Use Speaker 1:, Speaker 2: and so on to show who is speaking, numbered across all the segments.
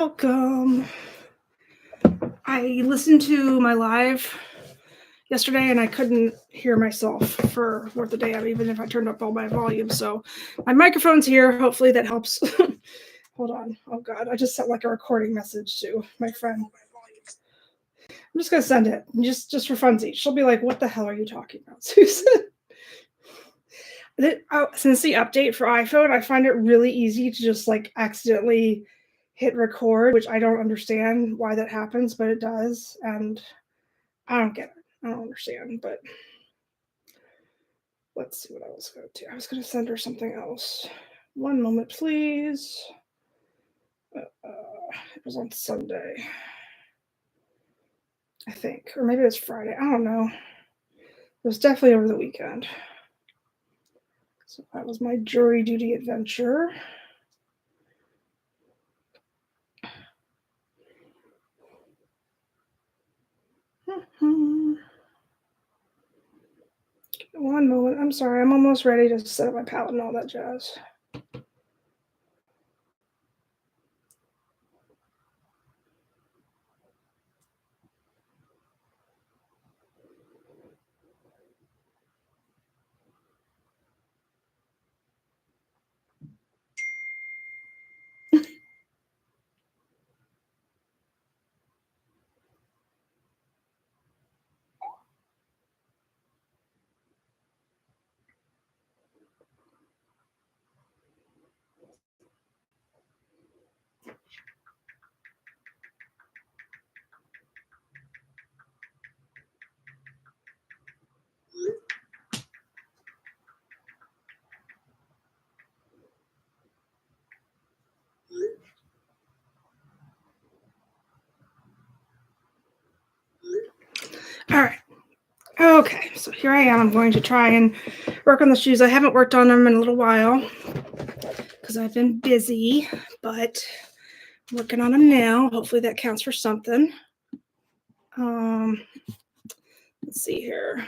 Speaker 1: Welcome. I listened to my live yesterday and I couldn't hear myself for worth a day, even if I turned up all my volume. So my microphone's here. Hopefully that helps. Hold on. Oh God, I just sent like a recording message to my friend. I'm just gonna send it just for funsies. She'll be like, "What the hell are you talking about, Susan?" Since the update for iPhone, I find it really easy to just like accidentally hit record, which I don't understand why that happens, but it does, and I don't get it. I don't understand, but let's see what I was going to do. I was going to send her something else. One moment, please. It was on Sunday, I think, or maybe it was Friday. I don't know. It was definitely over the weekend. So that was my jury duty adventure. One moment. I'm sorry. I'm almost ready to set up my palette and all that jazz. All right. Okay, so here I am. I'm going to try and work on the shoes. I haven't worked on them in a little while because I've been busy, but I'm working on them now. Hopefully that counts for something. Let's see here.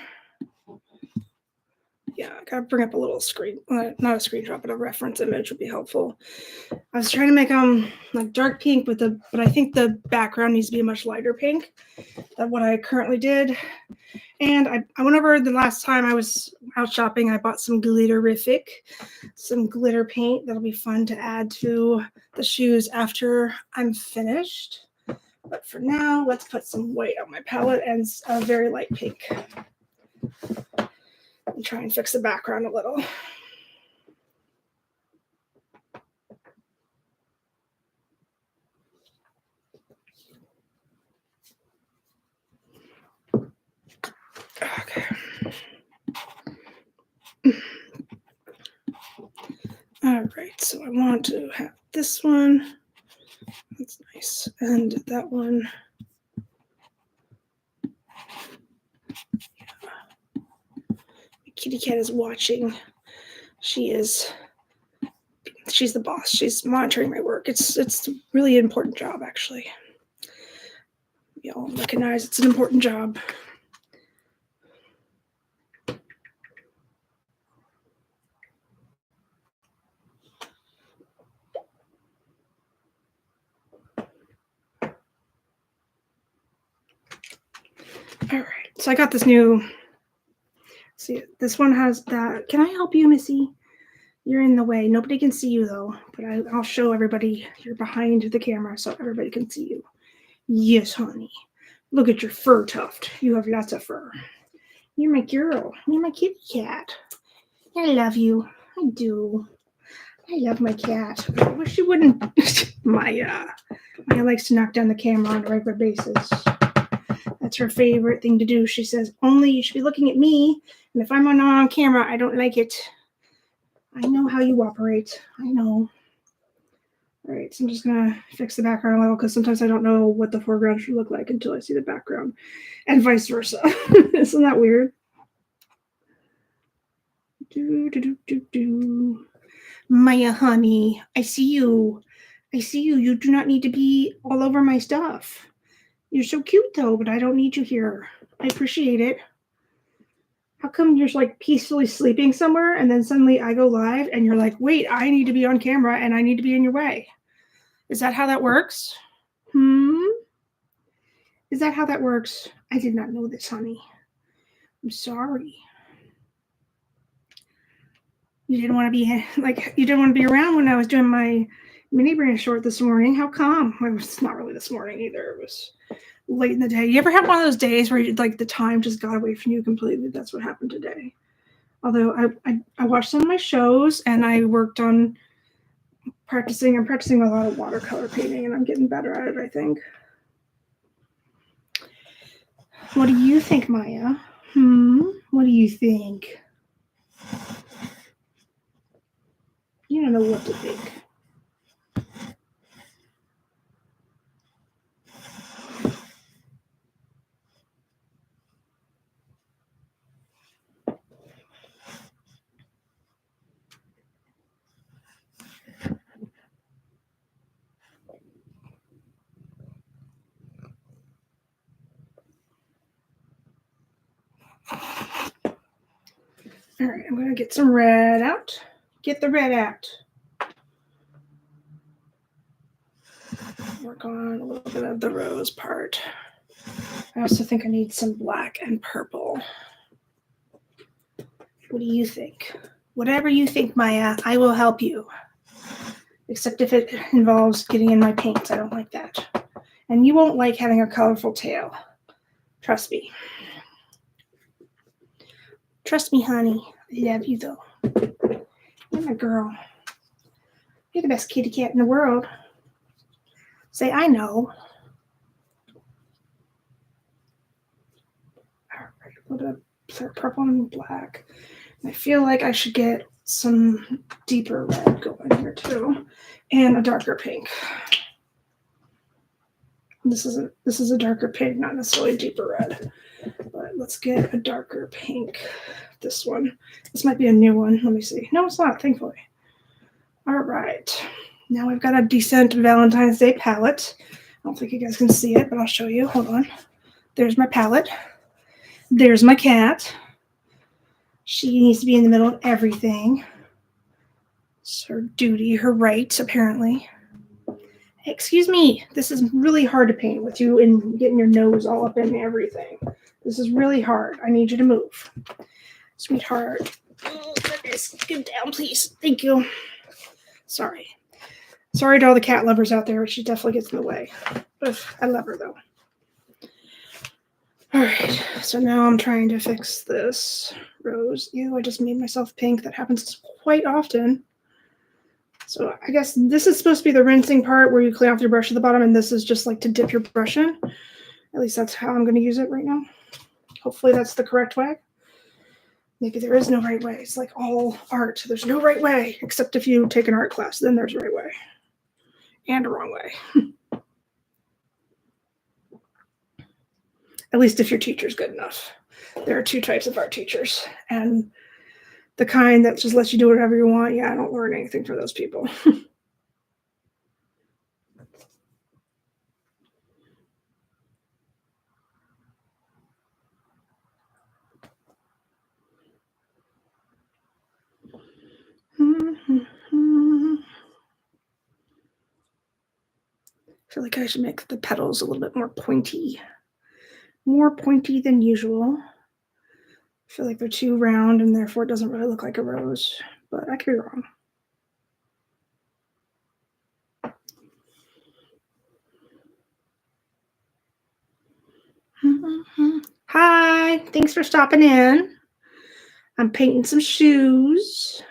Speaker 1: Yeah, I gotta bring up a little screen, not a screenshot, but a reference image would be helpful. I was trying to make them like dark pink, but I think the background needs to be a much lighter pink than what I currently did. And I went over the last time I was out shopping. I bought some glitterific, some glitter paint that'll be fun to add to the shoes after I'm finished. But for now, let's put some white on my palette and a very light pink. And try and fix the background a little. Okay. All right, so I want to have this one. That's nice. And that one. My kitty cat is watching. She's the boss. She's monitoring my work. It's a really important job, actually. We all recognize it's an important job. All right, so I got this new. See, this one has that. Can I help you, Missy? You're in the way. Nobody can see you though, but I'll show everybody. You're behind the camera, so everybody can see you. Yes, honey. Look at your fur tuft. You have lots of fur. You're my girl. You're my kitty cat. I love you. I do. I love my cat. I wish she wouldn't. Maya likes to knock down the camera on a regular basis. That's her favorite thing to do. She says, only you should be looking at me. And if I'm on camera, I don't like it. I know how you operate. I know. All right, so I'm just going to fix the background a little because sometimes I don't know what the foreground should look like until I see the background. And vice versa. Isn't that weird? Maya, honey, I see you. I see you. You do not need to be all over my stuff. You're so cute, though, but I don't need you here. I appreciate it. How come you're like peacefully sleeping somewhere and then suddenly I go live and you're like, wait, I need to be on camera and I need to be in your way? Is that how that works? Is that how that works? I did not know this, honey. I'm sorry. You didn't want to be you didn't want to be around when I was doing my mini brand short this morning. How come? Well, it's not really this morning either. It was late in the day. You ever have one of those days where the time just got away from you completely? That's what happened today. Although I watched some of my shows and I worked on practicing. I'm practicing a lot of watercolor painting and I'm getting better at it, I think. What do you think, Maya? What do you think? You don't know what to think. All right, I'm going to get some red out. Get the red out. Work on a little bit of the rose part. I also think I need some black and purple. What do you think? Whatever you think, Maya, I will help you. Except if it involves getting in my paints. I don't like that. And you won't like having a colorful tail. Trust me. Trust me, honey. I love you, though. You're my girl. You're the best kitty cat in the world. Say, I know. All right, a little bit of purple and black. And I feel like I should get some deeper red going here, too. And a darker pink. This is a darker pink, not necessarily a deeper red. But let's get a darker pink. This one. This might be a new one. Let me see. No, it's not, thankfully. All right. Now we've got a decent Valentine's Day palette. I don't think you guys can see it, but I'll show you. Hold on. There's my palette. There's my cat. She needs to be in the middle of everything. It's her duty, her right, apparently. Excuse me. This is really hard to paint with you and getting your nose all up in everything. This is really hard. I need you to move. Sweetheart. Oh, goodness. Get down, please. Thank you. Sorry. Sorry to all the cat lovers out there. She definitely gets in the way. Ugh, I love her, though. All right. So now I'm trying to fix this rose. Ew, I just made myself pink. That happens quite often. So I guess this is supposed to be the rinsing part where you clean off your brush at the bottom, and this is just like to dip your brush in. At least that's how I'm going to use it right now. Hopefully that's the correct way. Maybe there is no right way. It's like all art. There's no right way, except if you take an art class, then there's a right way. And a wrong way. At least if your teacher's good enough. There are two types of art teachers. And the kind that just lets you do whatever you want, yeah, I don't learn anything from those people. I feel like I should make the petals a little bit more pointy. More pointy than usual. I feel like they're too round and therefore it doesn't really look like a rose, but I could be wrong. Hi, thanks for stopping in. I'm painting some shoes.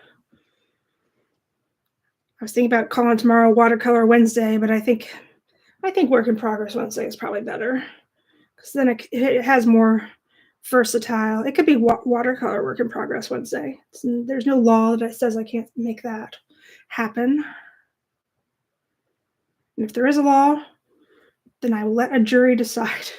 Speaker 1: I was thinking about calling tomorrow Watercolor Wednesday, but I think Work in Progress Wednesday is probably better because then it has more versatile. It could be Watercolor Work in Progress Wednesday. There's no law that says I can't make that happen. And if there is a law, then I will let a jury decide.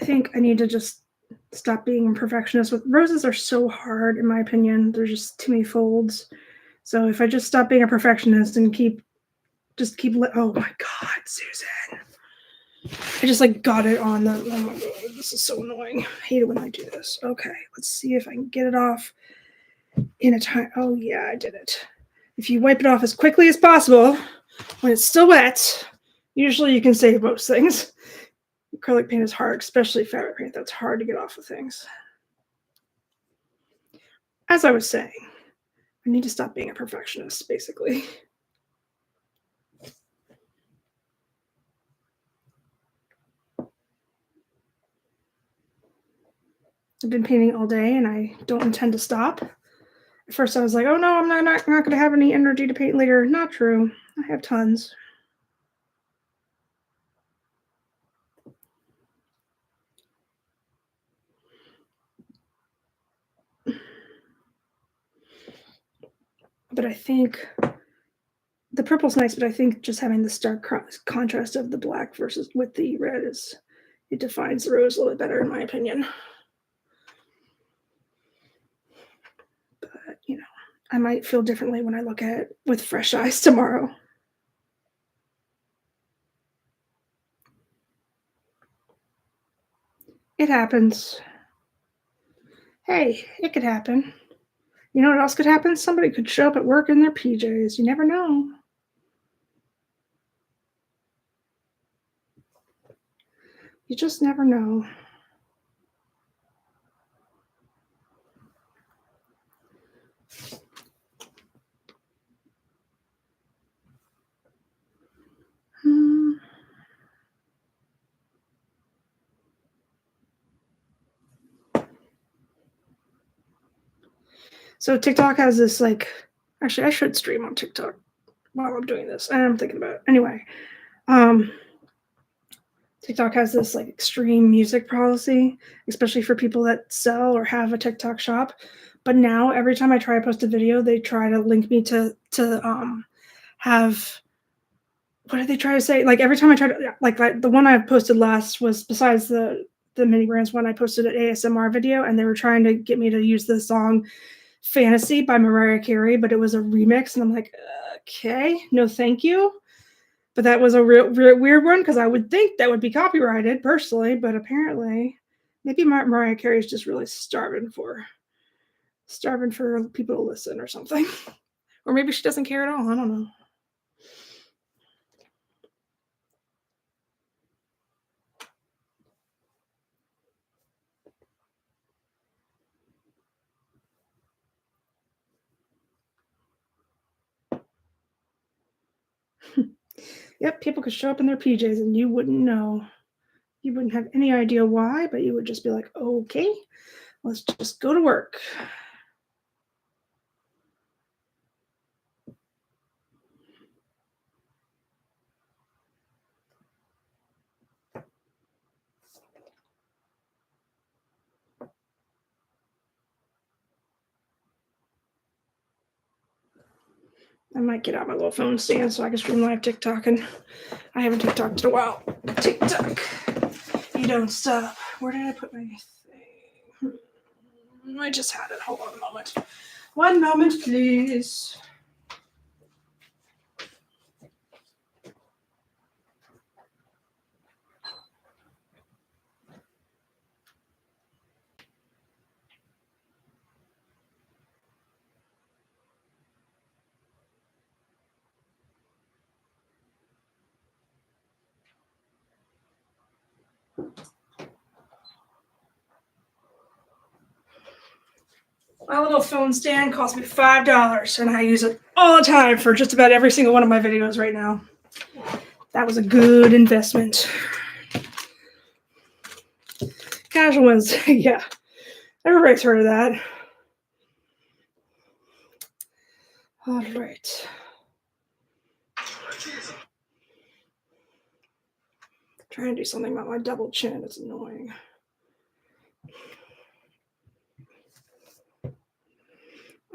Speaker 1: I think I need to just stop being a perfectionist. With roses are so hard, in my opinion. There's just too many folds. So if I just stop being a perfectionist and keep. Oh my God, Susan! I just like got it on the. Oh my God, this is so annoying. I hate it when I do this. Okay, let's see if I can get it off in a time. Oh yeah, I did it. If you wipe it off as quickly as possible when it's still wet, usually you can save most things. Acrylic paint is hard, especially fabric paint. That's hard to get off of things. As I was saying, I need to stop being a perfectionist, basically. I've been painting all day and I don't intend to stop. At first I was like, oh no, I'm not going to have any energy to paint later. Not true. I have tons. But I think the purple's nice, but I think just having the stark contrast of the black versus with the red it defines the rose a little bit better, in my opinion. But, I might feel differently when I look at it with fresh eyes tomorrow. It happens. Hey, it could happen. You know what else could happen? Somebody could show up at work in their PJs. You never know. You just never know. So TikTok has this actually I should stream on TikTok while I'm doing this. I'm thinking about it. Anyway, TikTok has this extreme music policy, especially for people that sell or have a TikTok shop. But now every time I try to post a video, they try to link me to have, what did they try to say? Like every time I try to the one I posted last was, besides the mini brands one, I posted an ASMR video and they were trying to get me to use the song Fantasy by Mariah Carey, but it was a remix. And I'm like, okay, no, thank you. But that was a real weird one because I would think that would be copyrighted personally, but apparently maybe Mariah Carey is just really starving for people to listen or something. Or maybe she doesn't care at all. I don't know. Yep, people could show up in their PJs and you wouldn't know. You wouldn't have any idea why, but you would just be like, okay, let's just go to work. I might get out my little phone stand so I can stream live TikTok, and I haven't TikToked in a while. TikTok, you don't stop. Where did I put my thing? I just had it. Hold on a moment. One moment, please. My little phone stand cost me $5, and I use it all the time for just about every single one of my videos right now. That was a good investment. Casual ones, yeah. Everybody's heard of that. All right. Trying to do something about my double chin. It's annoying.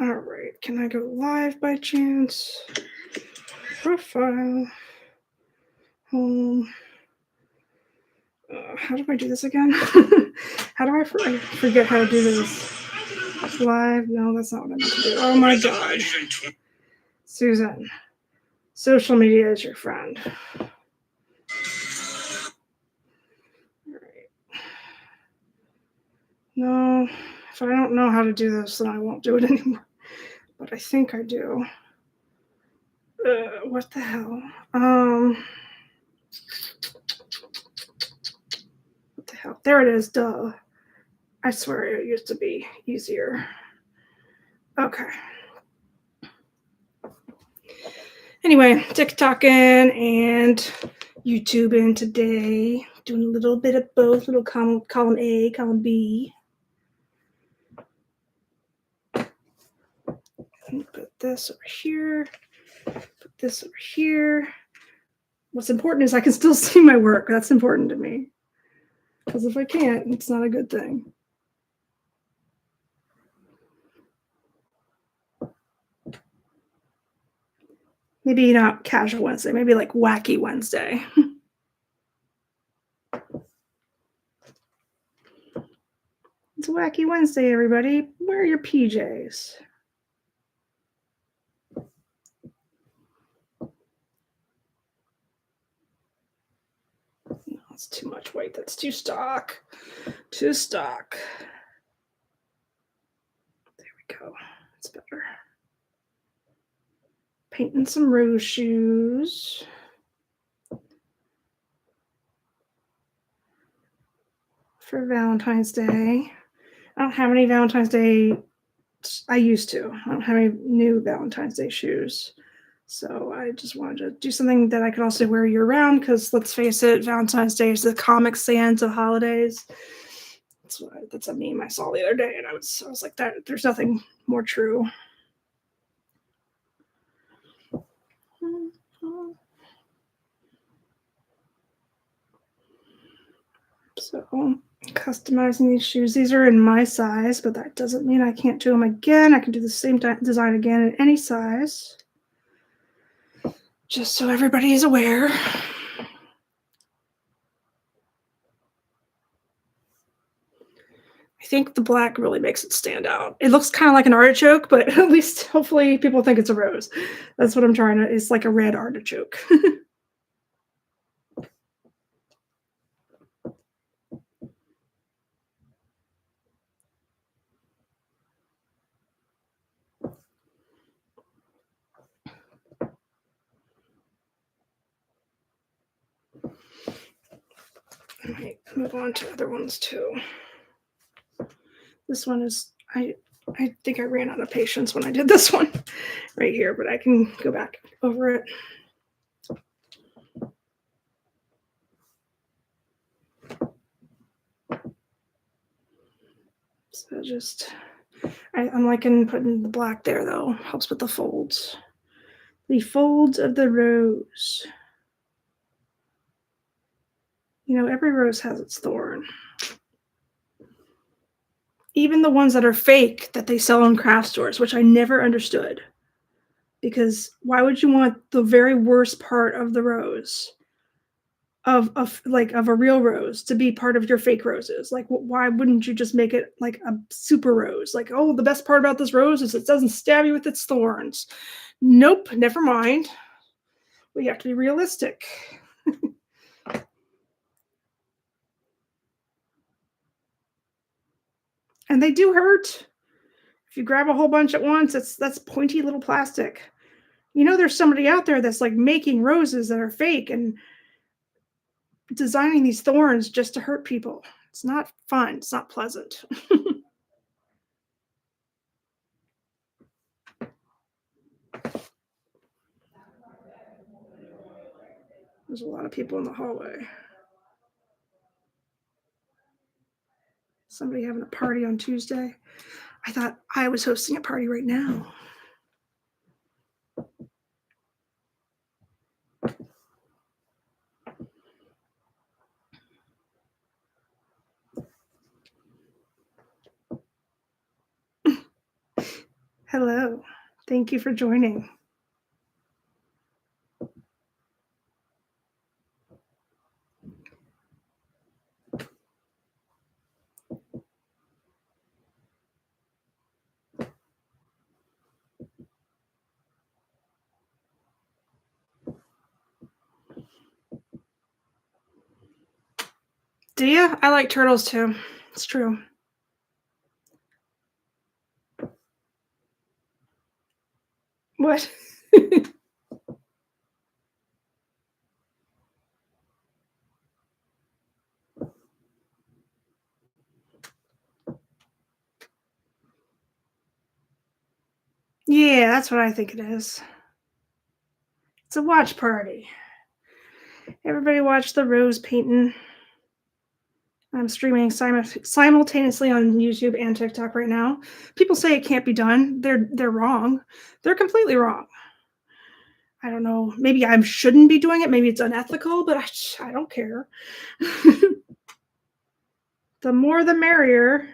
Speaker 1: All right. Can I go live by chance? Profile. Home. How do I do this again? How do I forget how to do this? Live? No, that's not what I meant to do. Oh my god. Susan. Social media is your friend. Alright. No, if I don't know how to do this, then I won't do it anymore. But I think I do. What the hell? What the hell? There it is. Duh. I swear it used to be easier. Okay. Anyway, TikToking and YouTubing today. Doing a little bit of both. Little column A, column B. Put this over here. Put this over here. What's important is I can still see my work. That's important to me. Because if I can't, it's not a good thing. Maybe not casual Wednesday, maybe like wacky Wednesday. It's wacky Wednesday, everybody. Wear your PJs. No, that's too much weight. That's too stock. Too stock. There we go. It's better. Painting some rose shoes. For Valentine's Day. I don't have any Valentine's Day. I used to. I don't have any new Valentine's Day shoes. So I just wanted to do something that I could also wear year round because let's face it, Valentine's Day is the Comic Sans of holidays. That's a meme I saw the other day, and I was like, that there's nothing more true. So customizing these shoes. These are in my size, but that doesn't mean I can't do them again. I can do the same design again in any size. Just so everybody is aware. I think the black really makes it stand out. It looks kind of like an artichoke, but at least hopefully people think it's a rose. That's what I'm trying to, it's like a red artichoke. I might move on to other ones too. This one is, I think I ran out of patience when I did this one right here, but I can go back over it. So just, I'm liking putting the black there though. Helps with the folds. The folds of the rose. You know, every rose has its thorn. Even the ones that are fake that they sell in craft stores, which I never understood. Because why would you want the very worst part of the rose of a real rose to be part of your fake roses? Like, why wouldn't you just make it like a super rose? Like, oh, the best part about this rose is it doesn't stab you with its thorns. Nope, never mind. We have to be realistic. And they do hurt. If you grab a whole bunch at once, that's pointy little plastic. You know, there's somebody out there that's like making roses that are fake and designing these thorns just to hurt people. It's not fun. It's not pleasant. There's a lot of people in the hallway. Somebody having a party on Tuesday. I thought I was hosting a party right now. Hello. Thank you for joining. Do you? I like turtles too. It's true. What? Yeah, that's what I think it is. It's a watch party. Everybody watch the rose painting. I'm streaming simultaneously on YouTube and TikTok right now. People say it can't be done. They're wrong. They're completely wrong. I don't know. Maybe I shouldn't be doing it. Maybe it's unethical, but I don't care. The more the merrier.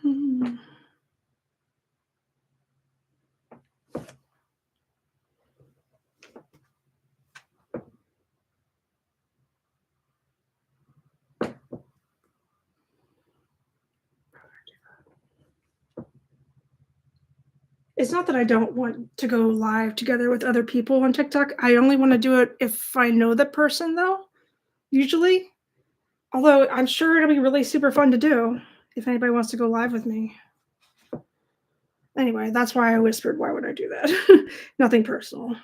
Speaker 1: Hmm. It's not that I don't want to go live together with other people on TikTok. I only want to do it if I know the person, though, usually. Although I'm sure it'll be really super fun to do if anybody wants to go live with me. Anyway, that's why I whispered, why would I do that? Nothing personal.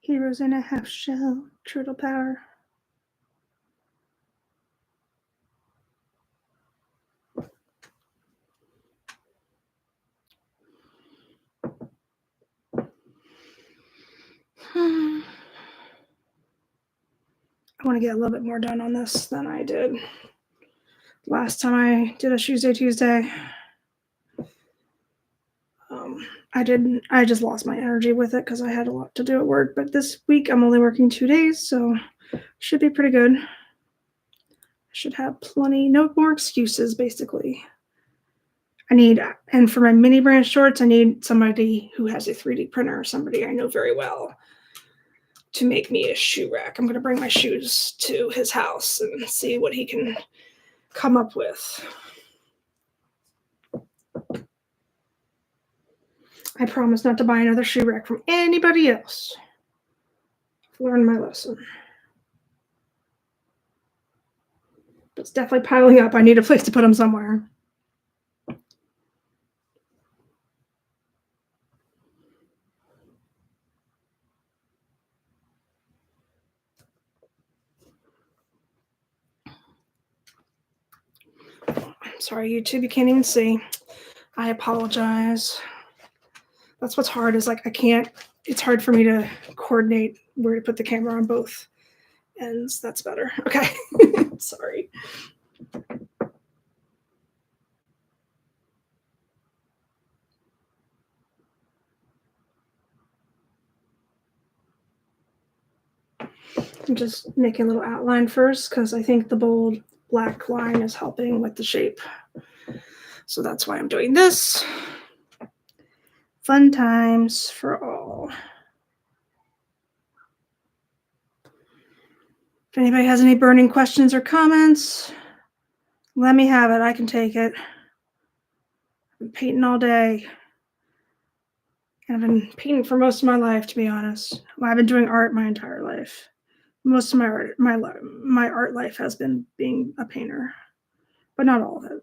Speaker 1: Heroes in a half shell, turtle power. I want to get a little bit more done on this than I did last time I did a Shoesday Tuesday. I just lost my energy with it because I had a lot to do at work. But this week I'm only working 2 days, so should be pretty good. I should have plenty, no more excuses, basically. And for my mini brand shorts, I need somebody who has a 3D printer, somebody I know very well, to make me a shoe rack. I'm going to bring my shoes to his house and see what he can come up with. I promise not to buy another shoe rack from anybody else. I've learned my lesson. But it's definitely piling up. I need a place to put them somewhere. I'm sorry, YouTube, you can't even see. I apologize. That's what's hard is like it's hard for me to coordinate where to put the camera on both ends. That's better. Okay. Sorry. I'm just making a little outline first because I think the bold black line is helping with the shape. So that's why I'm doing this. Fun times for all. If anybody has any burning questions or comments, let me have it. I can take it. I've been painting all day. And I've been painting for most of my life, to be honest. Well, I've been doing art my entire life. Most of my art life has been being a painter, but not all of it.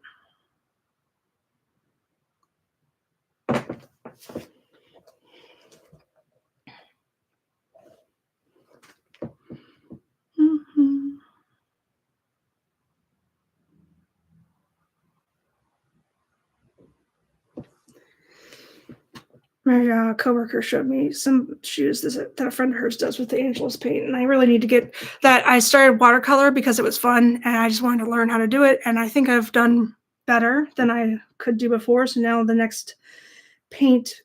Speaker 1: Mm-hmm. My coworker showed me some shoes that a friend of hers does with the Angelus paint, and I really need to get that. I started watercolor because it was fun, and I just wanted to learn how to do it. And I think I've done better than I could do before. So now the next paint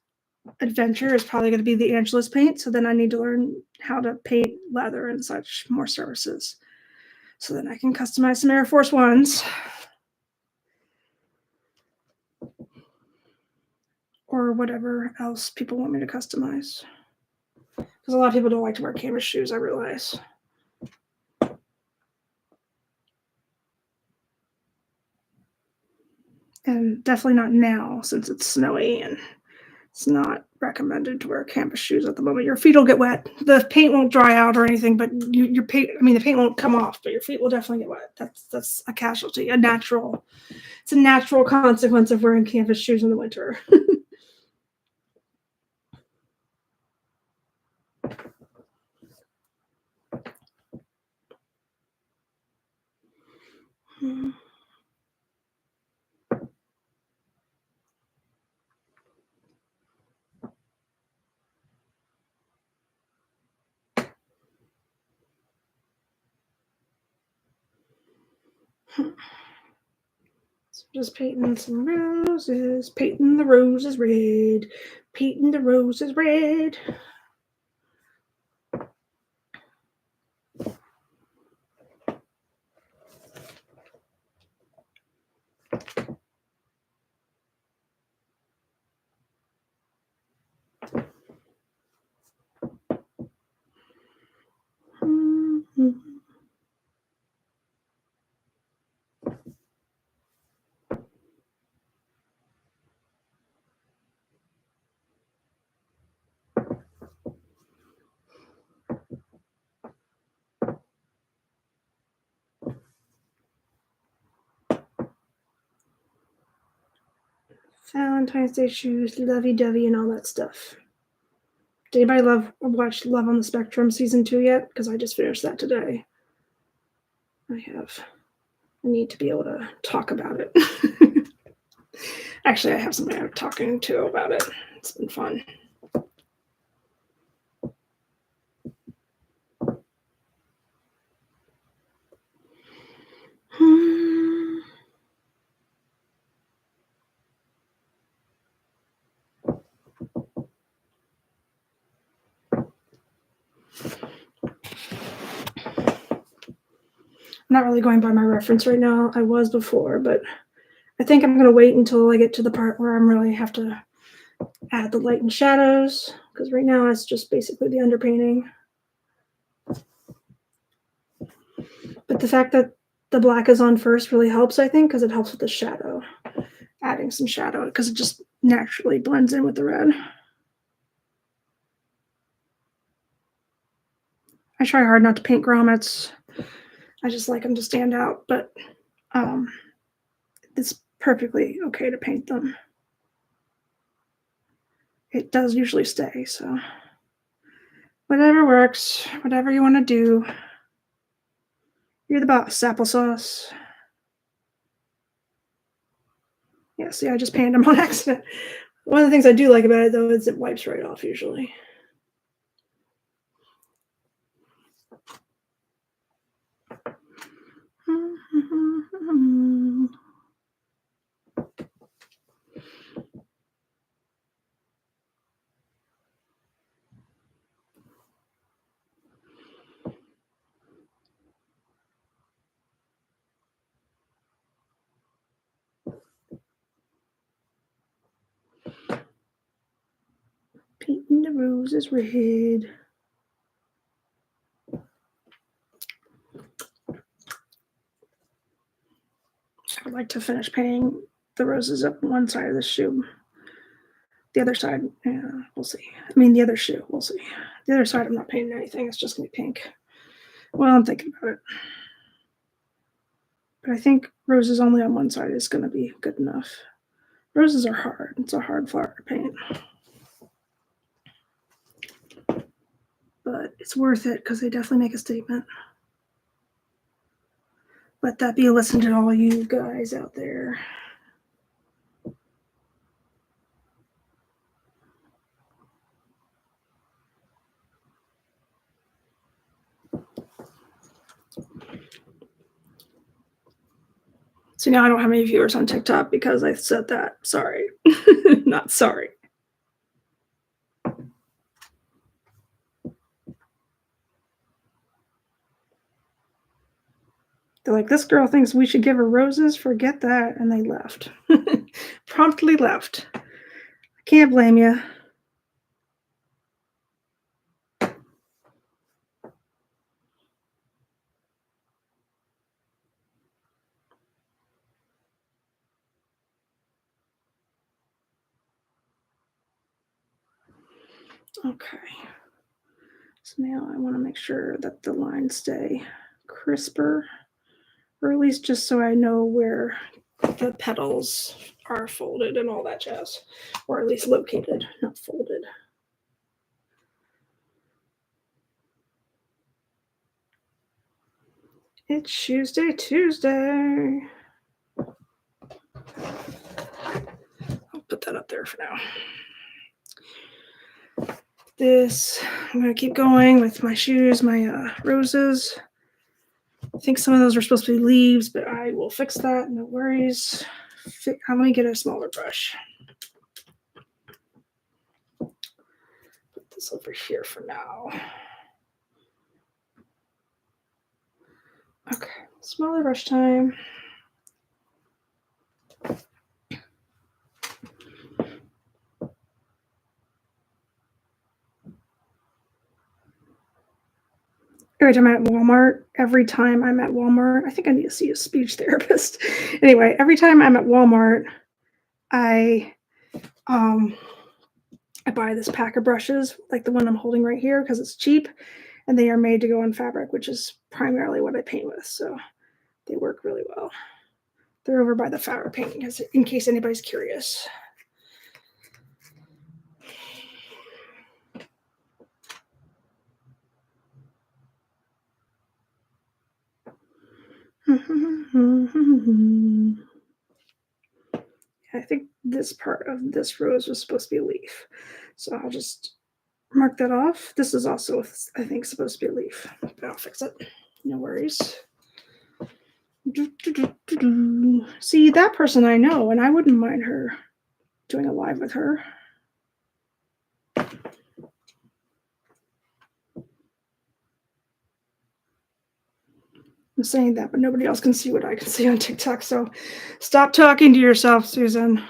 Speaker 1: adventure is probably going to be the Angelus paint. So then I need to learn how to paint leather and such more surfaces, so then I can customize some Air Force Ones or whatever else people want me to customize. Because a lot of people don't like to wear canvas shoes, I realize. And definitely not now since it's snowy and it's not recommended to wear canvas shoes at the moment. Your feet will get wet. The paint won't dry out or anything, but your paint, I mean, the paint won't come off, but your feet will definitely get wet. That's a casualty, it's a natural consequence of wearing canvas shoes in the winter. So just painting some roses, painting the roses red, painting the roses red. Valentine's Day shoes, lovey-dovey, and all that stuff. Did anybody watch Love on the Spectrum season 2 yet? Because I just finished that today. I need to be able to talk about it. Actually, I have somebody I'm talking to about it. It's been fun. I'm not really going by my reference right now. I was before, but I think I'm going to wait until I get to the part where I'm really have to add the light and shadows, because right now it's just basically the underpainting. But the fact that the black is on first really helps, I think, because it helps with the shadow. Adding some shadow, because it just naturally blends in with the red. I try hard not to paint grommets. I just like them to stand out, but it's perfectly okay to paint them. It does usually stay, so whatever works, whatever you want to do. You're the boss, applesauce. Yeah, see, I just painted them on accident. One of the things I do like about it, though, is it wipes right off usually. Painting the roses red. I'd like to finish painting the roses up one side of the shoe. The other side, yeah, we'll see. I mean, the other shoe, we'll see. The other side, I'm not painting anything. It's just going to be pink. Well, I'm thinking about it. But I think roses only on one side is going to be good enough. Roses are hard. It's a hard flower to paint. But it's worth it because they definitely make a statement. Let that be a lesson to all you guys out there. So now I don't have any viewers on TikTok because I said that. Sorry. Not sorry. They're like, this girl thinks we should give her roses. Forget that. And they left. Promptly left. I can't blame you. Okay. So now I want to make sure that the lines stay crisper, or at least just so I know where the petals are folded and all that jazz, or at least located, not folded. It's Shoesday Tuesday. I'll put that up there for now. This, I'm going to keep going with my shoes, my roses. I think some of those are supposed to be leaves, but I will fix that. No worries. Let me get a smaller brush. Put this over here for now. Okay, smaller brush time. Every time I'm at Walmart, I think I need to see a speech therapist. Anyway, every time I'm at Walmart, I buy this pack of brushes, like the one I'm holding right here, because it's cheap, and they are made to go on fabric, which is primarily what I paint with. So they work really well. They're over by the fabric painting, in case anybody's curious. I think this part of this rose was supposed to be a leaf. So I'll just mark that off. This is also, I think, supposed to be a leaf, but I'll fix it. No worries. See, that person I know, and I wouldn't mind her doing a live with her. I'm saying that, but nobody else can see what I can see on TikTok. So stop talking to yourself, Susan.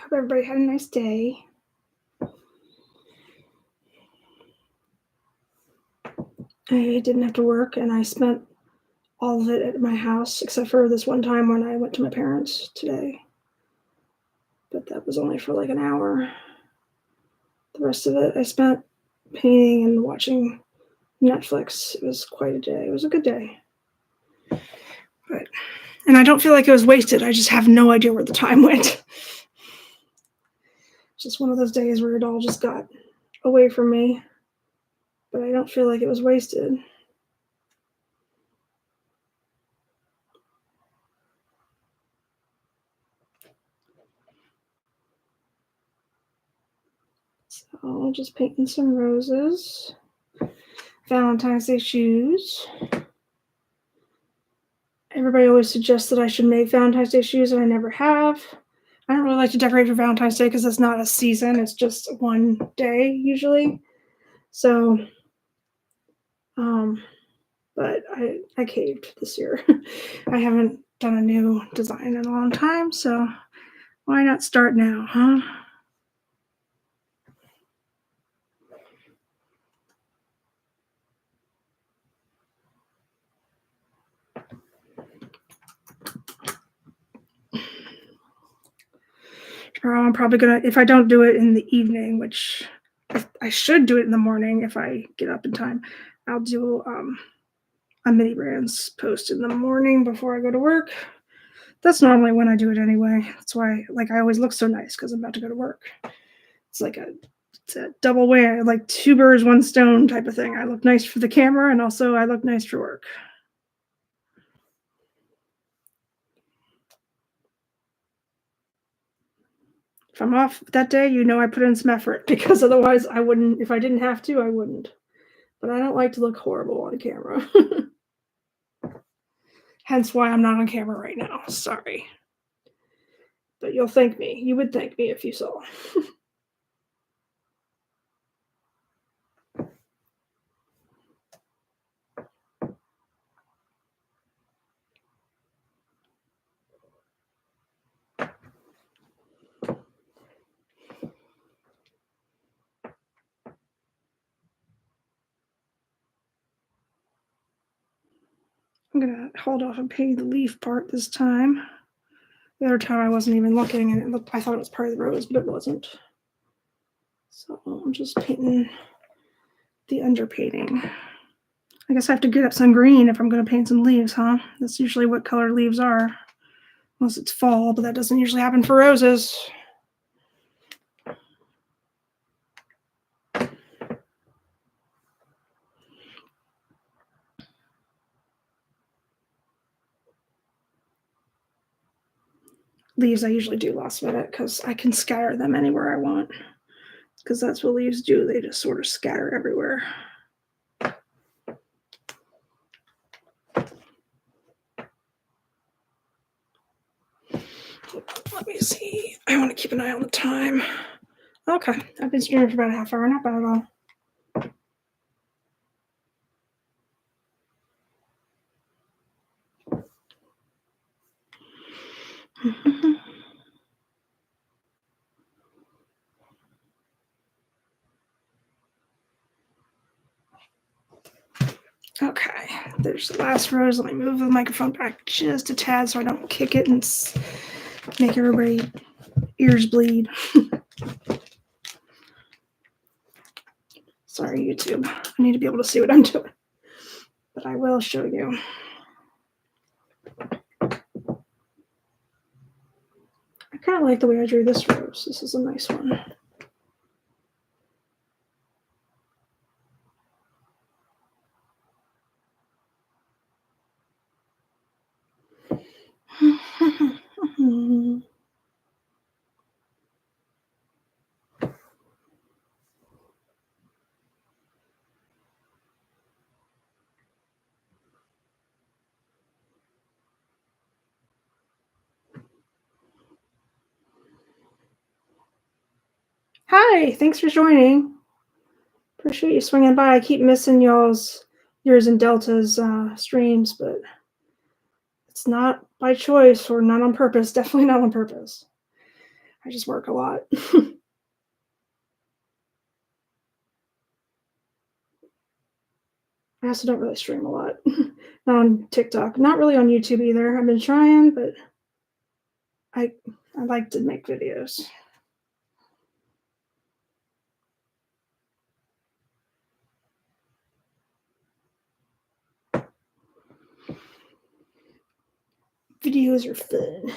Speaker 1: Hope everybody had a nice day. I didn't have to work, and I spent all of it at my house, except for this one time when I went to my parents today. But that was only for like an hour. The rest of it I spent painting and watching Netflix. It was quite a day. It was a good day. And I don't feel like it was wasted. I just have no idea where the time went. Just one of those days where it all just got away from me. But I don't feel like it was wasted. So just painting some roses. Valentine's Day shoes. Everybody always suggests that I should make Valentine's Day shoes, and I never have. I don't really like to decorate for Valentine's Day because it's not a season. It's just one day usually. So, but I caved this year. I haven't done a new design in a long time, so why not start now, huh? I'm probably gonna, if I don't do it in the evening, which I should do it in the morning if I get up in time, I'll do a mini brands post in the morning before I go to work. That's normally when I do it anyway. That's why, like, I always look so nice because I'm about to go to work. It's like it's a double whammy, like 2 birds, 1 stone type of thing. I look nice for the camera, and also I look nice for work. If I'm off that day, I put in some effort because otherwise I wouldn't. If I didn't have to, I wouldn't. But I don't like to look horrible on camera. Hence why I'm not on camera right now. Sorry. But you'll thank me. You would thank me if you saw. I'm gonna hold off and paint the leaf part this time. The other time I wasn't even looking, and I thought it was part of the rose, but it wasn't. So I'm just painting the underpainting. I guess I have to get up some green if I'm going to paint some leaves, huh? That's usually what color leaves are. Unless it's fall, but that doesn't usually happen for roses. Leaves I usually do last minute because I can scatter them anywhere I want. Because that's what leaves do. They just sort of scatter everywhere. Let me see. I want to keep an eye on the time. Okay. I've been streaming for about a half hour. Not bad at all. Okay, there's the last rose. Let me move the microphone back just a tad so I don't kick it and make everybody ears bleed. Sorry, YouTube. I need to be able to see what I'm doing. But I will show you. I kind of like the way I drew this rose. This is a nice one. Hi, thanks for joining. Appreciate you swinging by. I keep missing yours and Delta's streams, but it's not by choice or not on purpose. Definitely not on purpose. I just work a lot. I also don't really stream a lot. Not on TikTok. Not really on YouTube either. I've been trying, but I like to make videos. Videos are fun.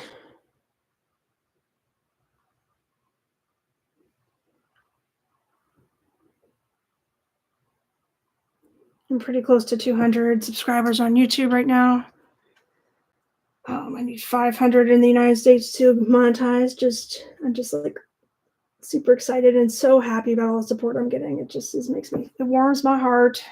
Speaker 1: I'm pretty close to 200 subscribers on YouTube right now. I need 500 in the United States to monetize. I'm just like super excited and so happy about all the support I'm getting. It warms my heart.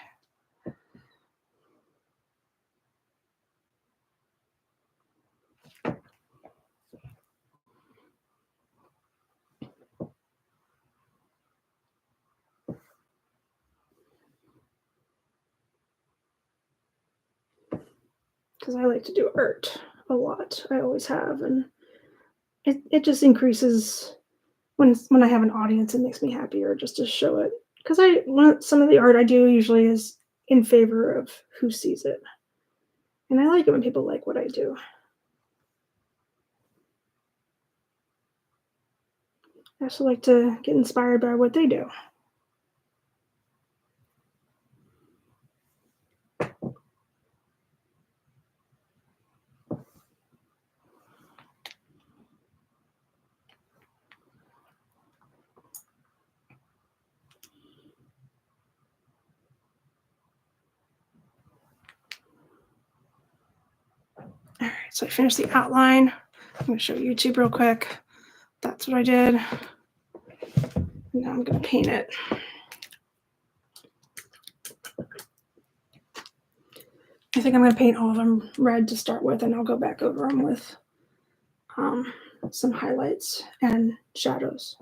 Speaker 1: Because I like to do art a lot. I always have, and it just increases when I have an audience. It makes me happier just to show it because some of the art I do usually is in favor of who sees it, and I like it when people like what I do. I also like to get inspired by what they do. All right, so I finished the outline. I'm going to show YouTube real quick. That's what I did. Now I'm going to paint it. I think I'm going to paint all of them red to start with, and I'll go back over them with some highlights and shadows.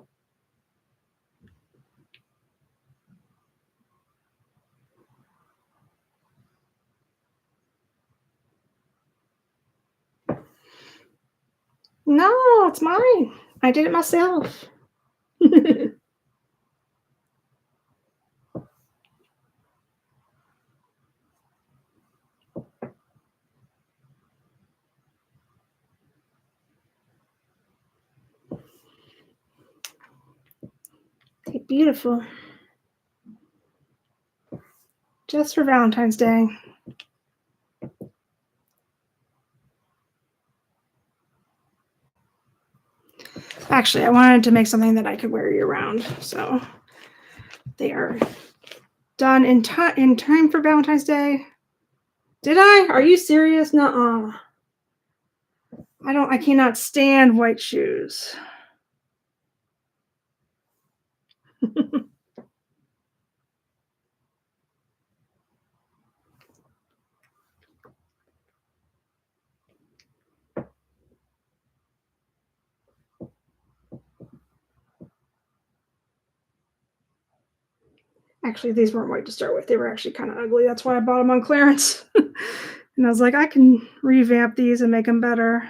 Speaker 1: No, it's mine. I did it myself. Okay, beautiful. Just for Valentine's Day. Actually, I wanted to make something that I could wear year round, so they are done in time for Valentine's Day. Did I? Are you serious? Nuh-uh. I cannot stand white shoes. Actually, these weren't white to start with. They were actually kind of ugly. That's why I bought them on clearance. And I was like, I can revamp these and make them better.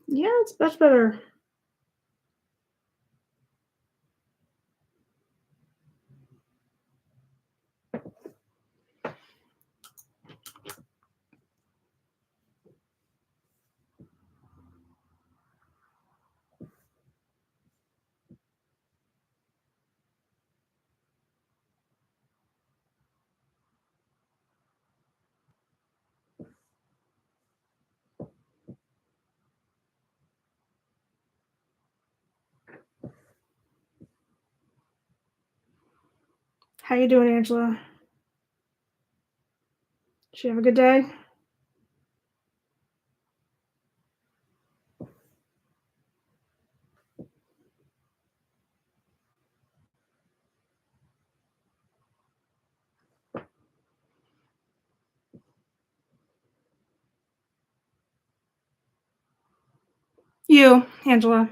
Speaker 1: Yeah, it's much better. How you doing, Angela? Did you have a good day? You, Angela.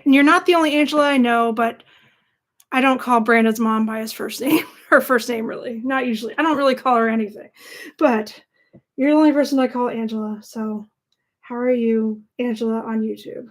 Speaker 1: You're not the only Angela I know, but I don't call Brandon's mom by his first name. Her first name, really. Not usually. I don't really call her anything. But you're the only person I call Angela. So how are you, Angela, on YouTube?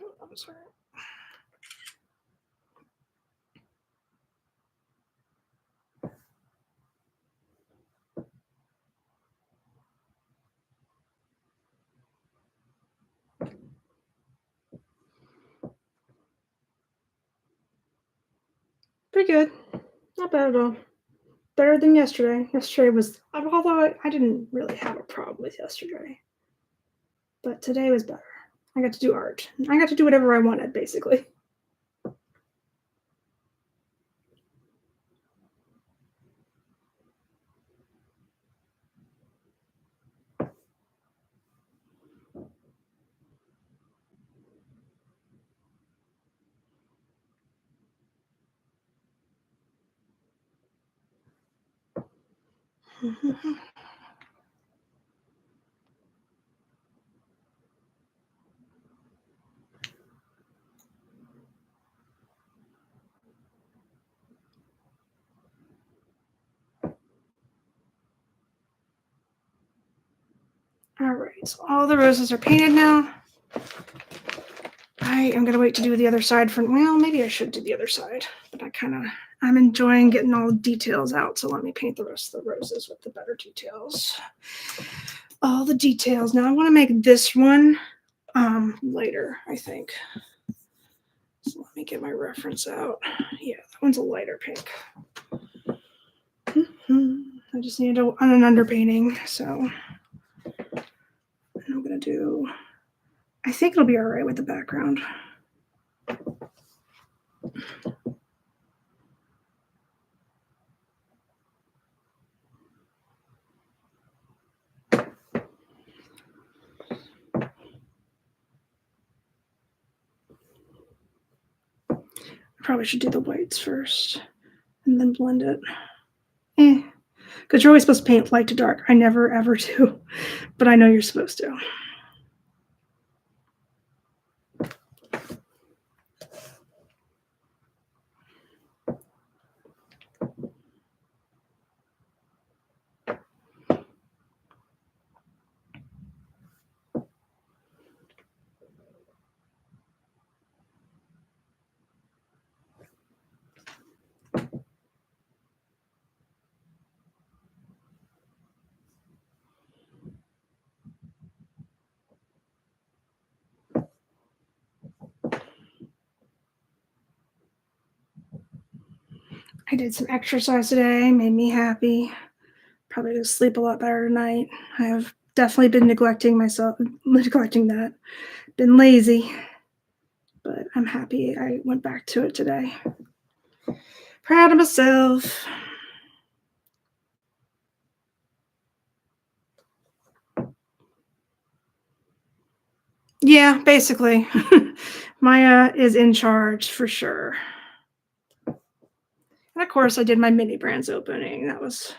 Speaker 1: Oh, I'm sorry. Pretty good. Not bad at all. Better than yesterday. Yesterday was, although I didn't really have a problem with yesterday, but today was better. I got to do art. I got to do whatever I wanted, basically. All right, so all the roses are painted now. I am gonna wait to do the other side for, well, maybe I should do the other side, but I'm enjoying getting all the details out, so let me paint the rest of the roses with the better details. All the details. Now I wanna make this one lighter, I think. So let me get my reference out. Yeah, that one's a lighter pink. I just need an underpainting, so I'm gonna do, I think it'll be all right with the background. I probably should do the whites first and then blend it. Because you're always supposed to paint light to dark. I never ever do, but I know you're supposed to. I did some exercise today, made me happy. Probably gonna sleep a lot better tonight. I have definitely been neglecting that. Been lazy, but I'm happy I went back to it today. Proud of myself. Yeah, basically. Maya is in charge for sure. And of course, I did my mini brands opening. That was,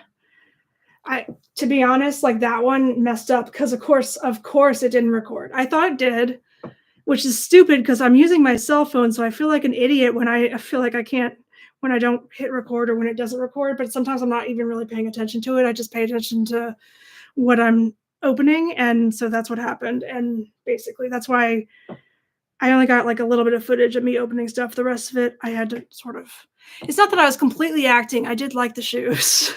Speaker 1: to be honest, like that one messed up because of course it didn't record. I thought it did, which is stupid because I'm using my cell phone, so I feel like an idiot when I feel like I can't, when I don't hit record or when it doesn't record. But sometimes I'm not even really paying attention to it. I just pay attention to what I'm opening, and so that's what happened. And basically, that's why I only got like a little bit of footage of me opening stuff. The rest of it, I had to sort of. It's not that I was completely acting. I did like the shoes,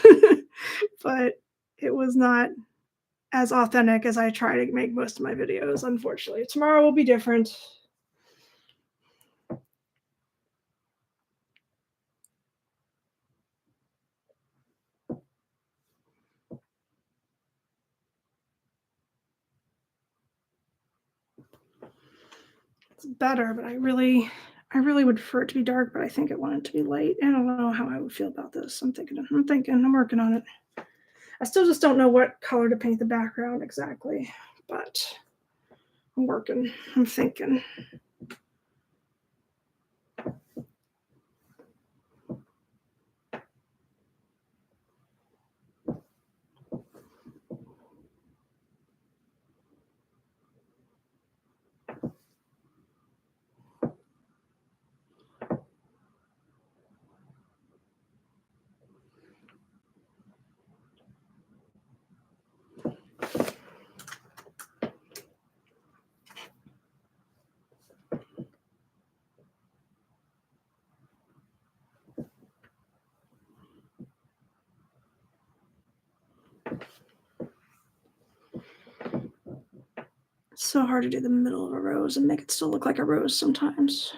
Speaker 1: but it was not as authentic as I try to make most of my videos. Unfortunately, tomorrow will be different. It's better, but I really would prefer it to be dark, but I think I want it to be light. I don't know how I would feel about this. I'm working on it. I still just don't know what color to paint the background exactly, but I'm thinking. It's so hard to do the middle of a rose and make it still look like a rose sometimes.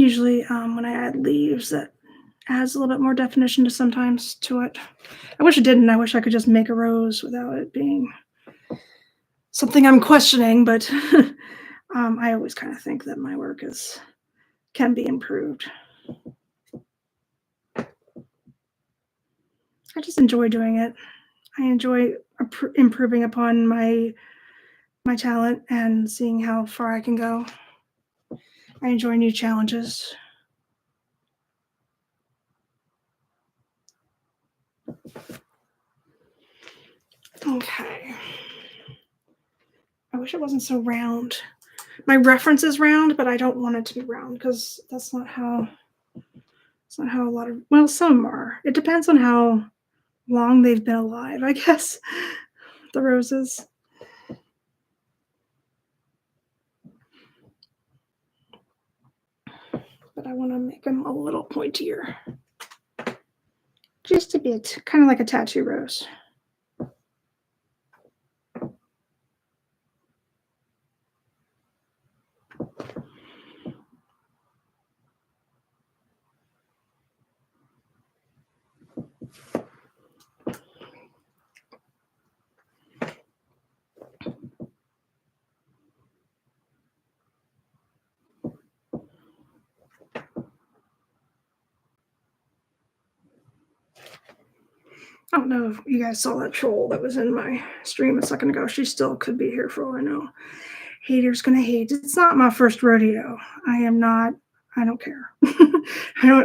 Speaker 1: Usually when I add leaves, that adds a little bit more definition to sometimes to it. I wish it didn't. I wish I could just make a rose without it being something I'm questioning, but I always kind of think that my work can be improved. I just enjoy doing it. I enjoy improving upon my talent and seeing how far I can go. I enjoy new challenges. Okay. I wish it wasn't so round. My reference is round, but I don't want it to be round because that's not how. It's not how a lot of, well, some are. It depends on how long they've been alive, I guess. The roses. But I want to make them a little pointier. Just a bit, kind of like a tattoo rose. I don't know if you guys saw that troll that was in my stream a second ago. She still could be here for all I know. Haters gonna hate. It's not my first rodeo. I don't care.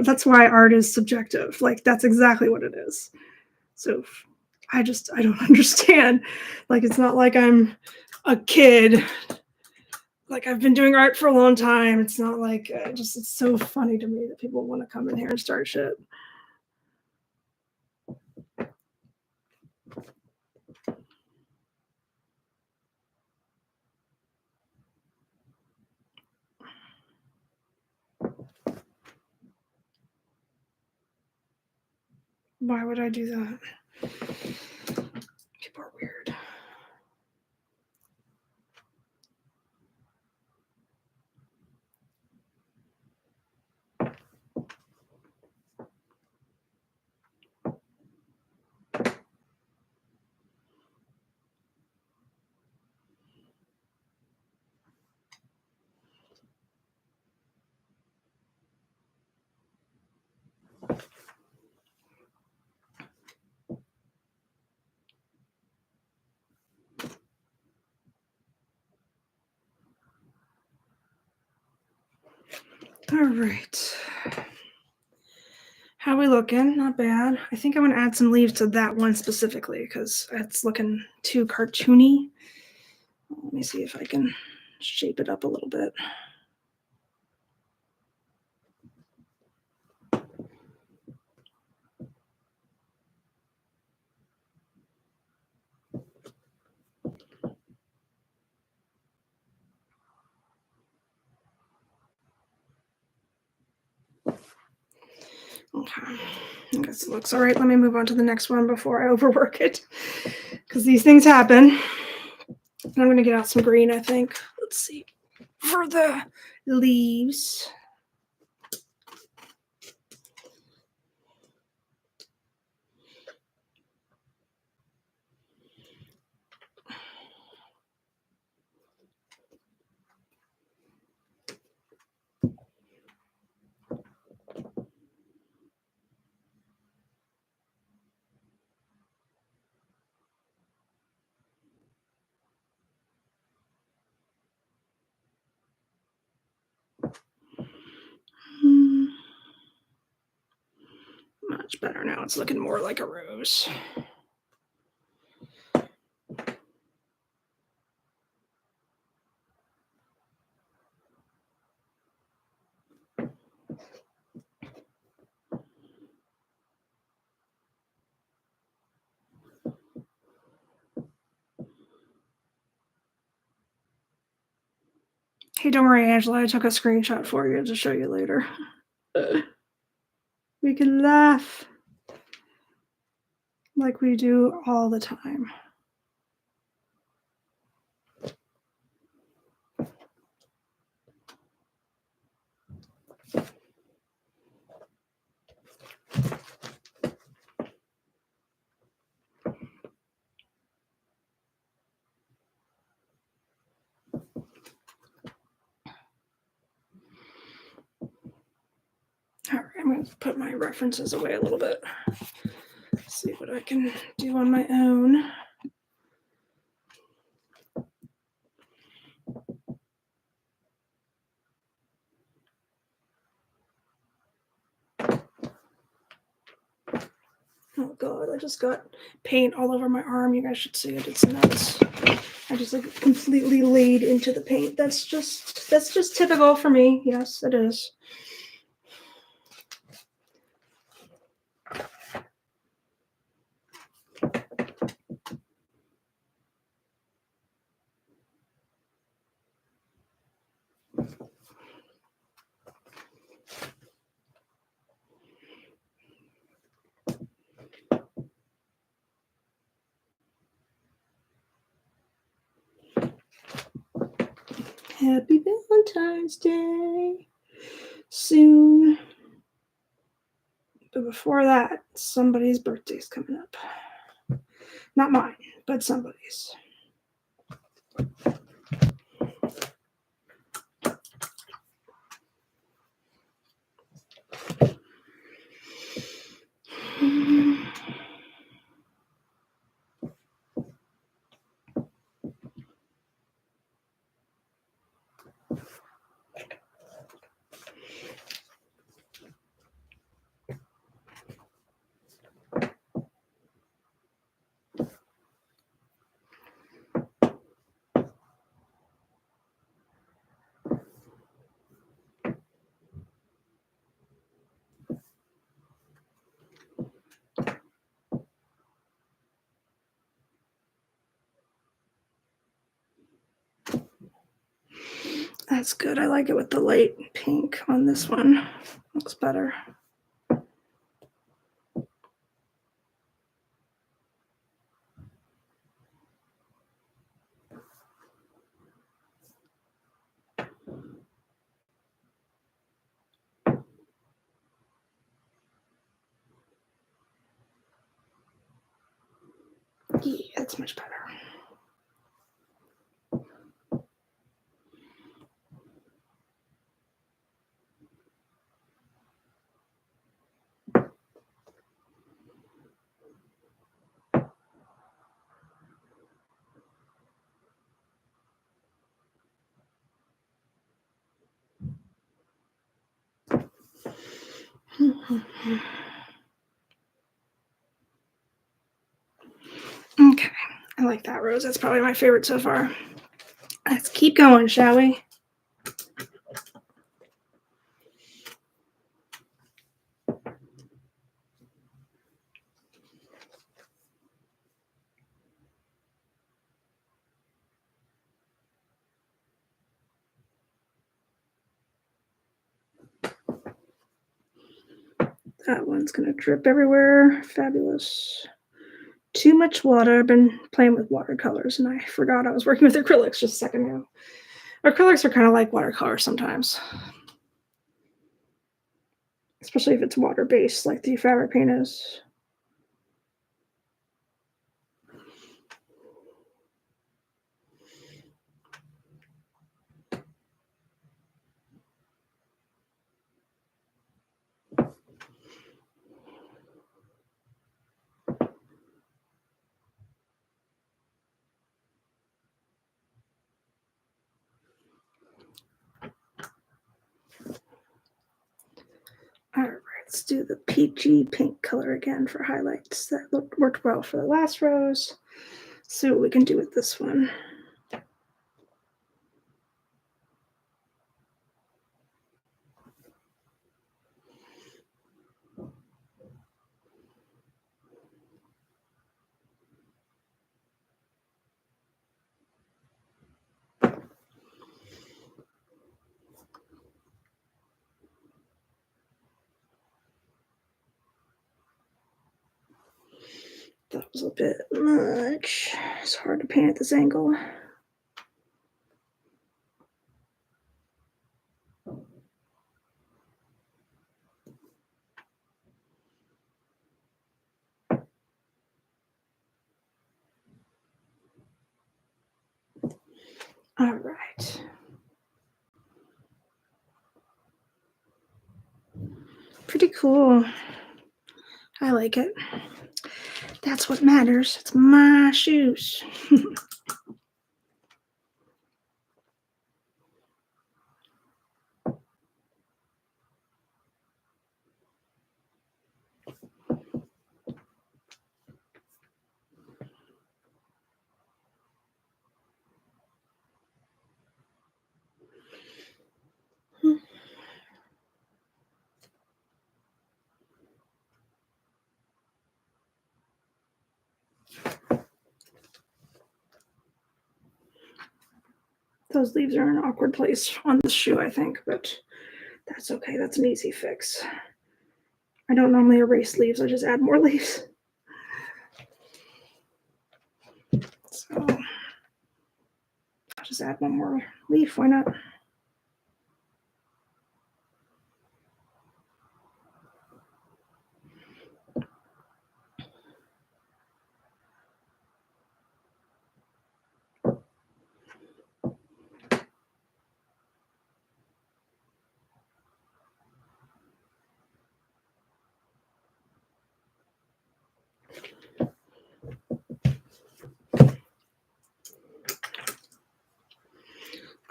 Speaker 1: That's why art is subjective. Like, that's exactly what it is. So I don't understand. Like, it's not like I'm a kid. Like, I've been doing art for a long time. It's not like, it's so funny to me that people want to come in here and start shit. Why would I do that? People are weird. All right. How we looking? Not bad. I think I'm going to add some leaves to that one specifically because it's looking too cartoony. Let me see if I can shape it up a little bit. Okay, I guess it looks all right. Let me move on to the next one before I overwork it because these things happen. And I'm going to get out some green, I think. Let's see. For the leaves. Much better now. It's looking more like a rose. Hey, don't worry, Angela. I took a screenshot for you to show you later. We can laugh like we do all the time. All right, I'm going to put my references away a little bit. See what I can do on my own. Oh God, I just got paint all over my arm. You guys should see it. It's nuts. I just like completely laid into the paint. That's just typical for me. Yes, it is. Happy Valentine's Day soon. But before that, somebody's birthday's coming up. Not mine, but somebody's. That's good. I like it with the light pink on this one. Looks better. Yeah, that's much better. Okay, I like that rose. That's probably my favorite so far. Let's keep going, shall we? That one's going to drip everywhere. Fabulous. Too much water. I've been playing with watercolors and I forgot I was working with acrylics just a second ago. Acrylics are kind of like watercolors sometimes, especially if it's water-based like the fabric paint is. All right, let's do the peachy pink color again for highlights. That worked well for the last rose. See what we can do with this one. That was a bit much. It's hard to paint at this angle. All right. pretty cool. I like it. That's what matters. It's my shoes. Those leaves are in an awkward place on the shoe, I think, but that's okay. That's an easy fix. I don't normally erase leaves. I just add more leaves. So I'll just add one more leaf. Why not?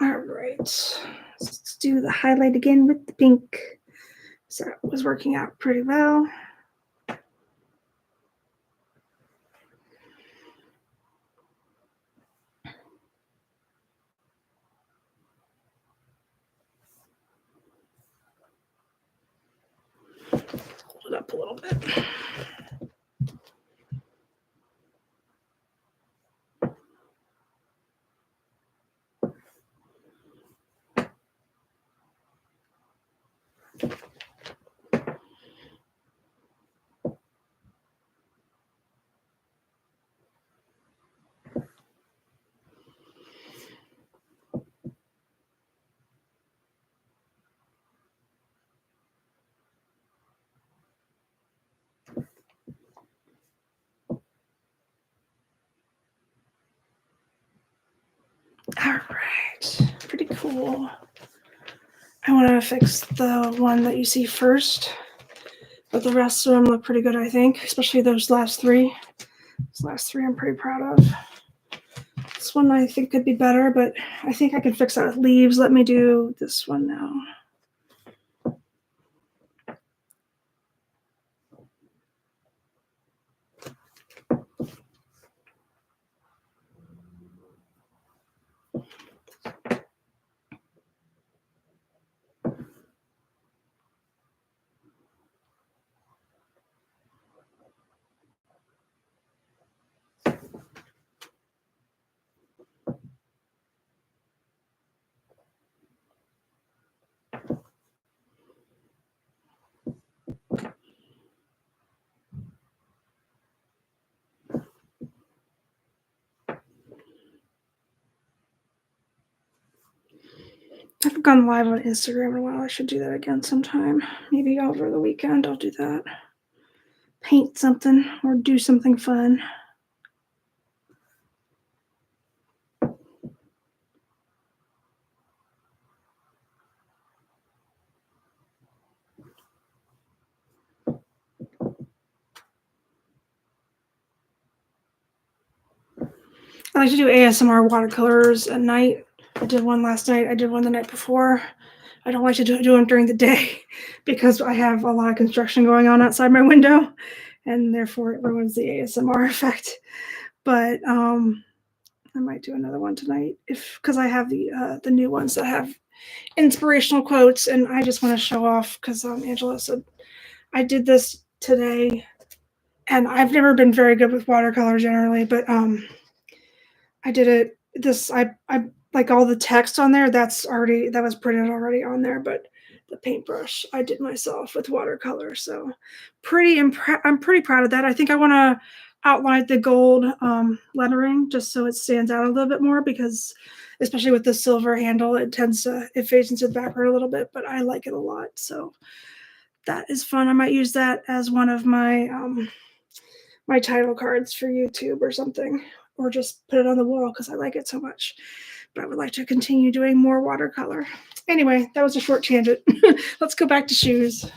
Speaker 1: All right, let's do the highlight again with the pink. So it was working out pretty well. Hold it up a little bit. All right, pretty cool. I want to fix the one that you see first, but the rest of them look pretty good, I think, especially those last three. Those last three I'm pretty proud of. This one I think could be better, but I think I can fix that with leaves. Let me do this one now. I haven't gone live on Instagram in a while. I should do that again sometime. Maybe over the weekend I'll do that. Paint something or do something fun. I like to do ASMR watercolors at night. I did one last night. I did one the night before. I don't like to do them during the day because I have a lot of construction going on outside my window, and therefore it ruins the ASMR effect. But I might do another one tonight because I have the new ones that have inspirational quotes, and I just want to show off because Angela said I did this today, and I've never been very good with watercolor generally, but I did it. I like all the text on there. That was printed already on there, but the paintbrush I did myself with watercolor. So I'm pretty proud of that. I think I want to outline the gold lettering just so it stands out a little bit more because, especially with the silver handle, it fades into the background a little bit. But I like it a lot. So that is fun. I might use that as one of my my title cards for YouTube or something, or just put it on the wall because I like it so much. But I would like to continue doing more watercolor. Anyway, that was a short tangent. Let's go back to shoes.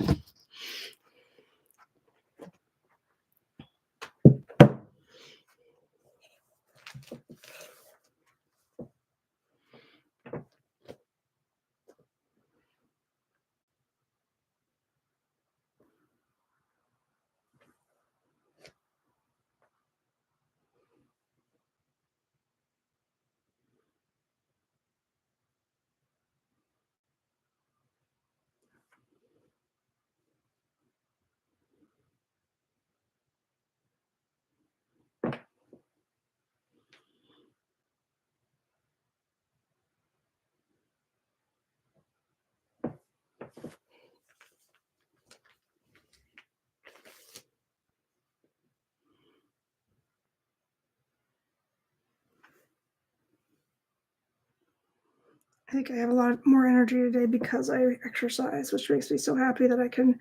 Speaker 1: think I have a lot more energy today because I exercise, which makes me so happy that I can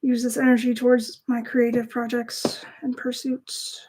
Speaker 1: use this energy towards my creative projects and pursuits.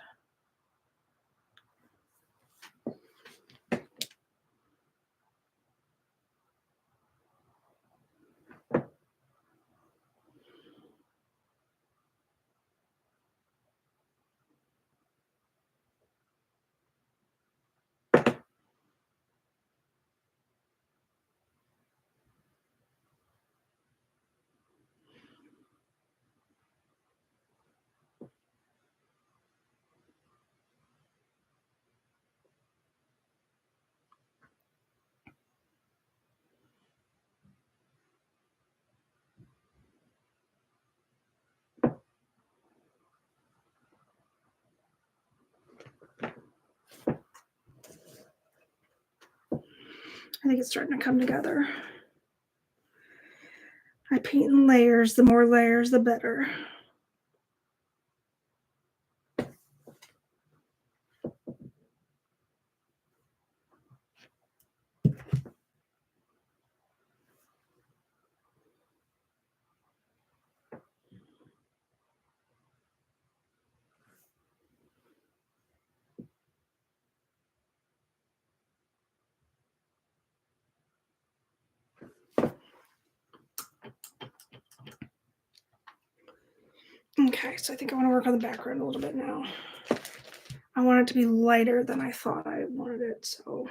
Speaker 1: I think it's starting to come together. I paint in layers. The more layers, the better. Okay, so I think I want to work on the background a little bit now. I want it to be lighter than I thought I wanted it, so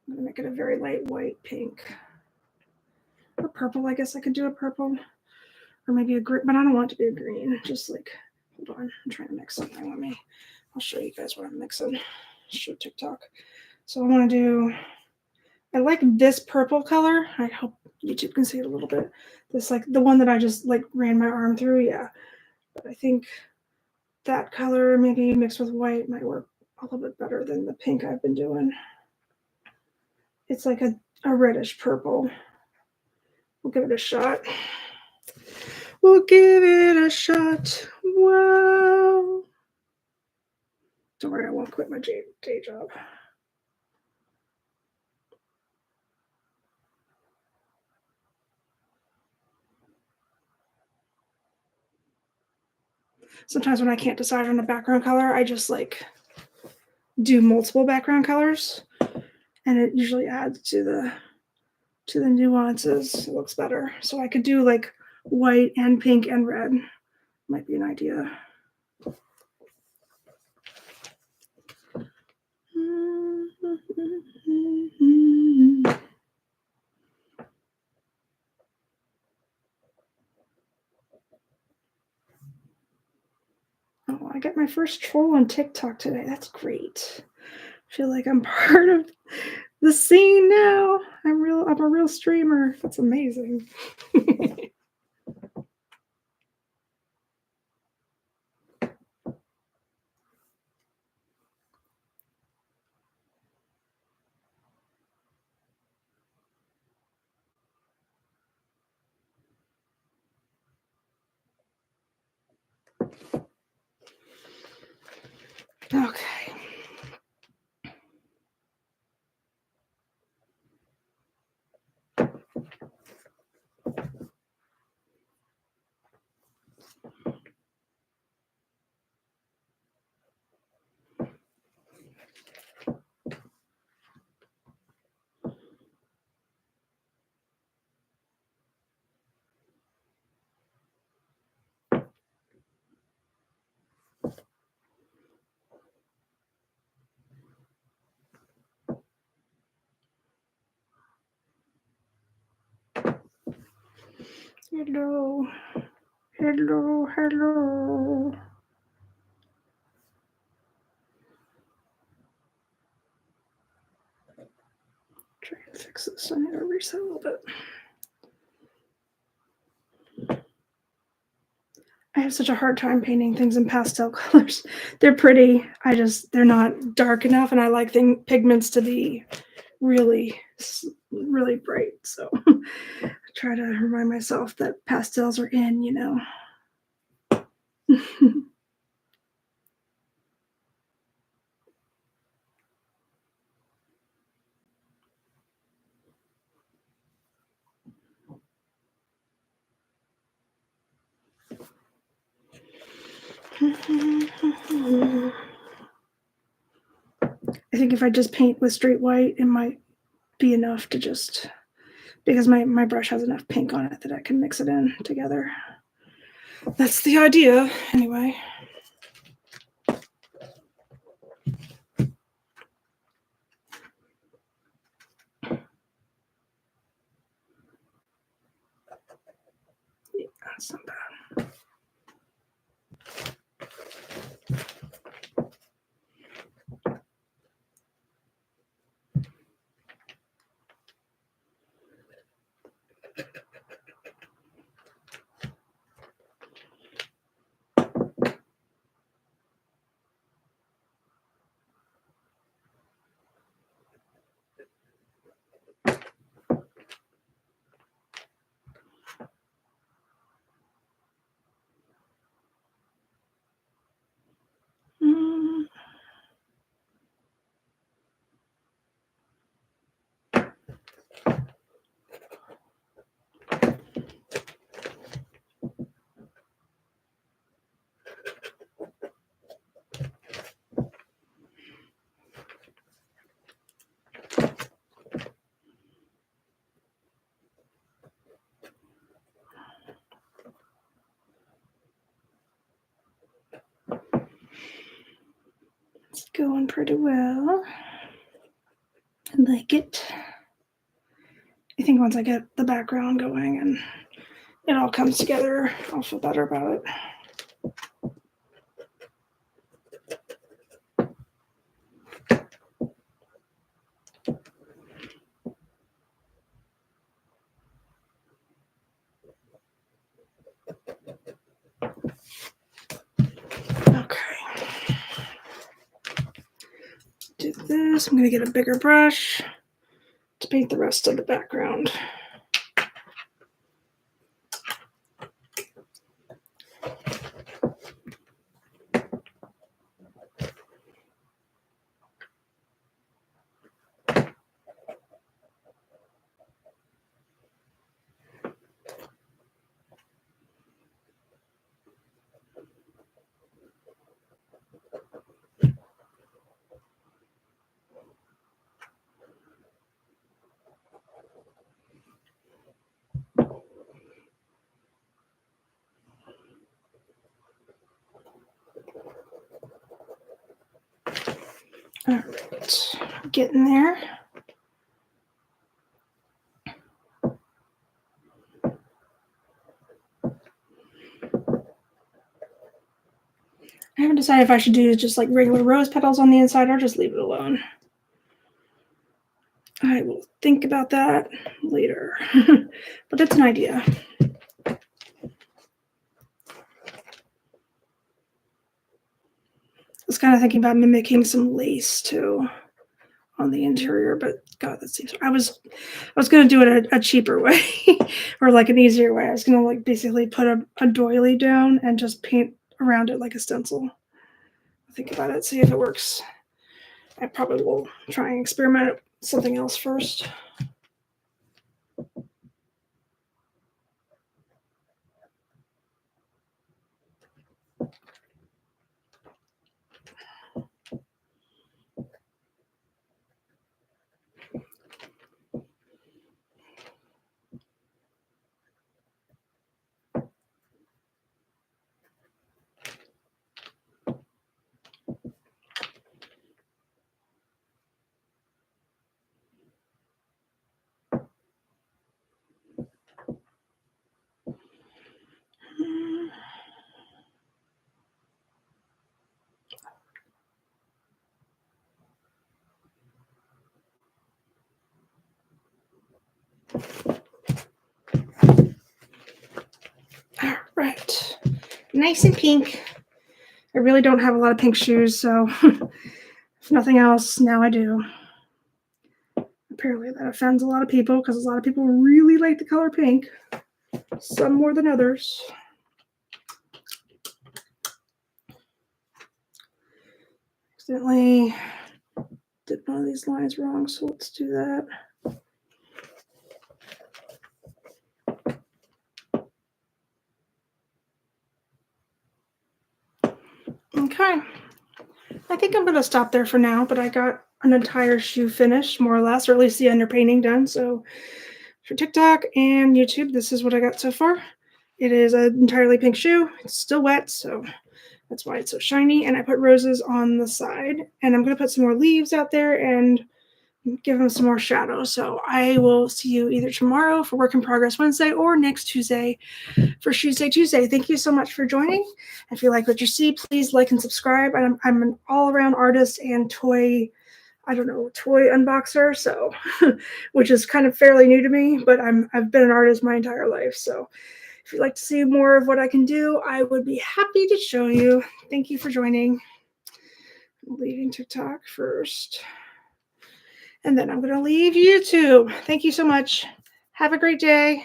Speaker 1: I'm going to make it a very light white pink. Or purple, I guess I could do a purple. Or maybe a green, but I don't want it to be a green. Just like, hold on, I'm trying to mix something. I'll show you guys what I'm mixing. Show TikTok. So I want to do, I like this purple color. I hope YouTube can see it a little bit. This, like the one that I just like ran my arm through, yeah. But I think that color maybe mixed with white might work a little bit better than the pink I've been doing. It's like a reddish purple. We'll give it a shot. We'll give it a shot. Wow. Don't worry, I won't quit my day job. Sometimes when I can't decide on a background color, I just like do multiple background colors, and it usually adds to the nuances. It looks better. So I could do like white and pink and red. Might be an idea. Oh, I got my first troll on TikTok today. That's great. I feel like I'm part of the scene now. I'm a real streamer. That's amazing. Okay. Hello. Hello, hello. Try and fix this. I need to reset a little bit. I have such a hard time painting things in pastel colors. They're pretty. They're not dark enough, and I like pigments to be really, really bright. So I try to remind myself that pastels are in, you know. I think if I just paint with straight white, it might be enough to just, because my brush has enough pink on it that I can mix it in together. That's the idea, anyway. Yeah, that's not bad. It's going pretty well. I like it. I think once I get the background going and it all comes together, I'll feel better about it. Okay. Do this. I'm going to get a bigger brush to paint the rest of the background. All right, getting there. I haven't decided if I should do just like regular rose petals on the inside or just leave it alone. I will think about that later, but that's an idea. I was kind of thinking about mimicking some lace too on the interior, but God, that seems. I was going to do it a cheaper way, or like an easier way. I was going to like basically put a doily down and just paint around it like a stencil. Think about it, see if it works. I probably will try and experiment with something else first. All right, nice and pink. I really don't have a lot of pink shoes, so if nothing else, now I do. Apparently that offends a lot of people because a lot of people really like the color pink, some more than others. Accidentally did one of these lines wrong, so let's do that. Okay. I think I'm going to stop there for now, but I got an entire shoe finished, more or less, or at least the underpainting done. So for TikTok and YouTube, this is what I got so far. It is an entirely pink shoe. It's still wet, so that's why it's so shiny. And I put roses on the side. And I'm going to put some more leaves out there and give them some more shadow. So I will see you either tomorrow for Work in Progress Wednesday or next Tuesday for Shoesday Tuesday. Thank you so much for joining. If you like what you see, please like and subscribe. I'm an all-around artist and toy unboxer, so which is kind of fairly new to me, but I've been an artist my entire life. So if you'd like to see more of what I can do, I would be happy to show you. Thank you for joining. I'm leaving TikTok first. And then I'm going to leave YouTube. Thank you so much. Have a great day.